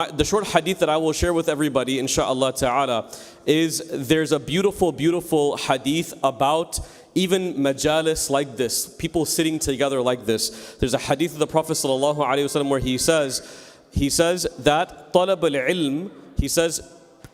The short hadith that I will share with everybody, inshallah ta'ala, is there's a beautiful, beautiful hadith about even majalis like this, people sitting together like this. There's a hadith of the Prophet sallallahu alaihi wasallam where he says that talab al-ilm, he says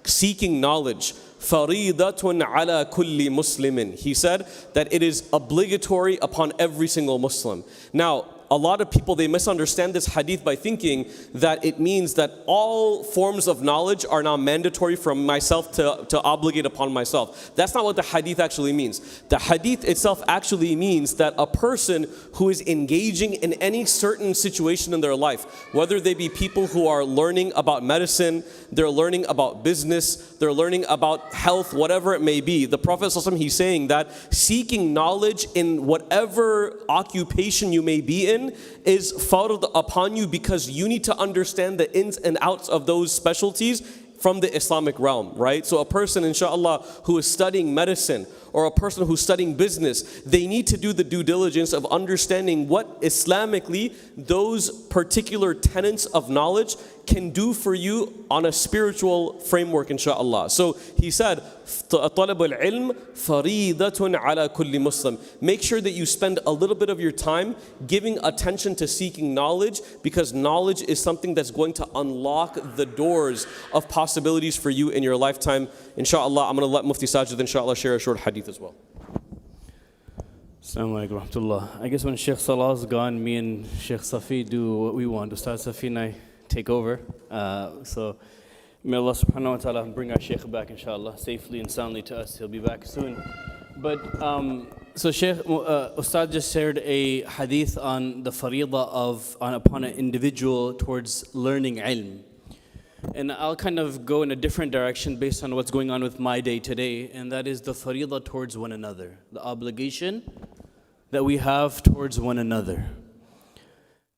seeking knowledge, faridatun ala kulli muslimin. He said that it is obligatory upon every single Muslim. Now, a lot of people, they misunderstand this hadith by thinking that it means that all forms of knowledge are now mandatory from myself to obligate upon myself. That's not what the hadith actually means. The hadith itself actually means that a person who is engaging in any certain situation in their life, whether they be people who are learning about medicine, they're learning about business, they're learning about health, whatever it may be, the Prophet ﷺ, he's saying that seeking knowledge in whatever occupation you may be in is fard upon you, because you need to understand the ins and outs of those specialties from the Islamic realm, right? So a person, inshallah, who is studying medicine or a person who's studying business, they need to do the due diligence of understanding what Islamically those particular tenets of knowledge can do for you on a spiritual framework, inshallah. So he said, طَلَبُ الْعِلْمِ فَرِيدَةٌ عَلَى كُلِّ Muslim. Make sure that you spend a little bit of your time giving attention to seeking knowledge, because knowledge is something that's going to unlock the doors of possibilities for you in your lifetime. Inshallah, I'm going to let Mufti Sajid, inshallah, share a short hadith as well. Assalamu alaikum warahmatullah. I guess when Sheikh Salah's gone, me and Sheikh Safi do what we want. Ustaz Safi and I take over. So may Allah subhanahu wa ta'ala bring our Sheikh back, inshallah, safely and soundly to us. He'll be back soon. But so Sheikh, Ustaz just shared a hadith on the faridah upon an individual towards learning ilm. And I'll kind of go in a different direction based on what's going on with my day today, and that is the faridah towards one another, the obligation that we have towards one another.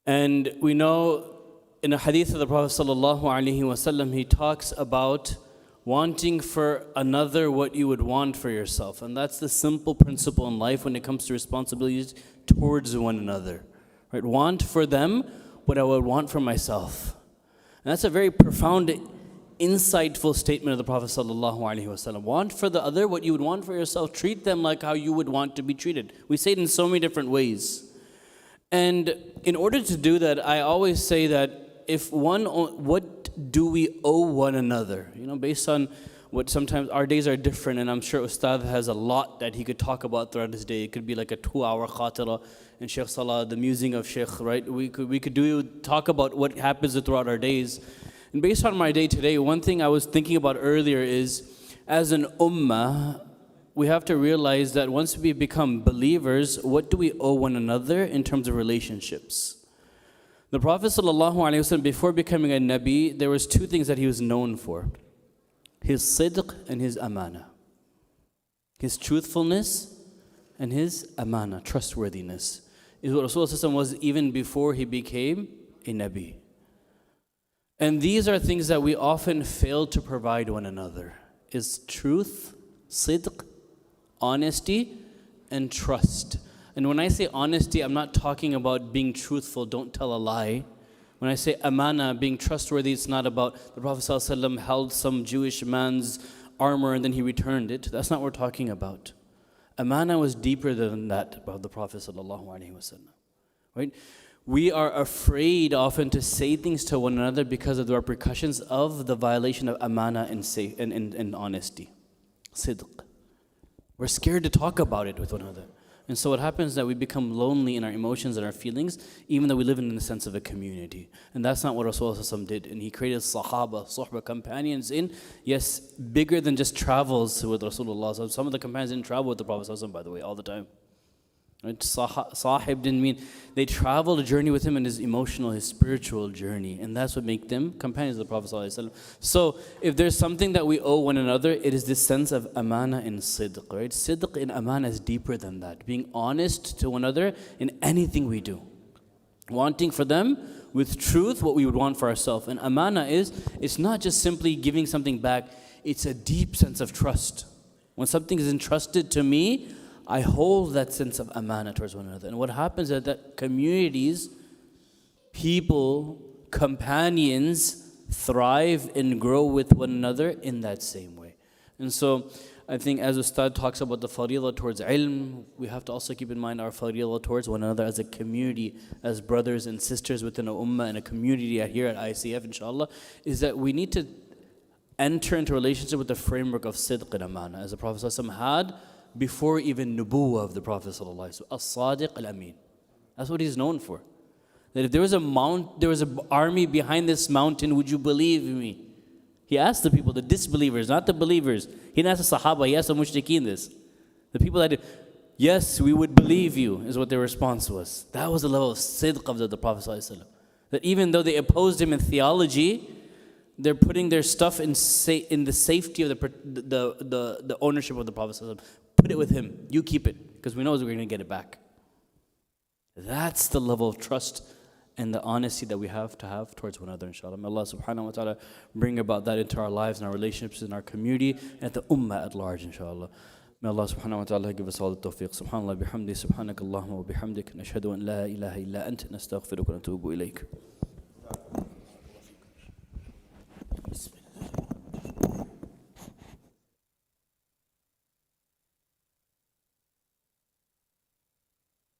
And we know in a hadith of the Prophet sallallahu alaihi wasallam, he talks about wanting for another what you would want for yourself. And that's the simple principle in life when it comes to responsibilities towards one another. Right? Want for them what I would want for myself. And that's a very profound, insightful statement of the Prophet sallallahu alaihi wasallam. Want for the other what you would want for yourself. Treat them like how you would want to be treated. We say it in so many different ways. And in order to do that, I always say that what do we owe one another? You know, based on what sometimes our days are different, and I'm sure Ustad has a lot that he could talk about throughout his day. It could be like a 2-hour khatira, and Sheikh Salah, the musing of Sheikh, right? We could talk about what happens throughout our days. And based on my day today, one thing I was thinking about earlier is, as an ummah, we have to realize that once we become believers, what do we owe one another in terms of relationships? The Prophet ﷺ, before becoming a Nabi, there was 2 things that he was known for. His sidq and his amana. His truthfulness and his amana, trustworthiness, is what Rasulullah was even before he became a Nabi. And these are things that we often fail to provide one another. Is truth, sidq, honesty, and trust. And when I say honesty, I'm not talking about being truthful, don't tell a lie. When I say amana, being trustworthy, it's not about the Prophet ﷺ held some Jewish man's armor and then he returned it. That's not what we're talking about. Amana was deeper than that about the Prophet ﷺ. Right? We are afraid often to say things to one another because of the repercussions of the violation of amana and honesty. Sidq. We're scared to talk about it with one another. And so what happens is that we become lonely in our emotions and our feelings, even though we live in the sense of a community. And that's not what Rasulullah did. And he created sahaba, suhba, companions in, yes, bigger than just travels with Rasulullah. Some of the companions didn't travel with the Prophet, by the way, all the time. Right? Sahib didn't mean they traveled a journey with him in his emotional, his spiritual journey. And that's what makes them companions of the Prophet. So if there's something that we owe one another, it is this sense of amana and sidq. Right? Sidq and amana is deeper than that. Being honest to one another in anything we do. Wanting for them with truth what we would want for ourselves. And amana it's not just simply giving something back. It's a deep sense of trust. When something is entrusted to me, I hold that sense of amana towards one another. And what happens is that communities, people, companions thrive and grow with one another in that same way. And so I think as Ustad talks about the fariḍah towards ilm, we have to also keep in mind our fariḍah towards one another as a community, as brothers and sisters within a ummah and a community here at ICF, inshallah, is that we need to enter into relationship with the framework of sidq and amana, as the Prophet ﷺ had before even nubuwwah of the Prophet ﷺ. As-sadiq al-amin. That's what he's known for. That if there was an army behind this mountain, would you believe me? He asked the people, the disbelievers, not the believers. He didn't ask the Sahaba, he asked the mushrikeen this. The people that did, yes, we would believe you, is what their response was. That was the level of sidq of the Prophet ﷺ. That even though they opposed him in theology, they're putting their stuff in the safety of the ownership of the Prophet ﷺ. Put it with him. You keep it, because we know we're going to get it back. That's the level of trust and the honesty that we have to have towards one another, inshallah. May Allah subhanahu wa ta'ala bring about that into our lives and our relationships in our community and the ummah at large, inshallah. May Allah subhanahu wa ta'ala give us all the tawfiq. Subhanallah bihamdi, subhanakallahumma wa bihamdik, nashhadu an la ilaha illa anta, nastaghfiruka wa natubu ilayk.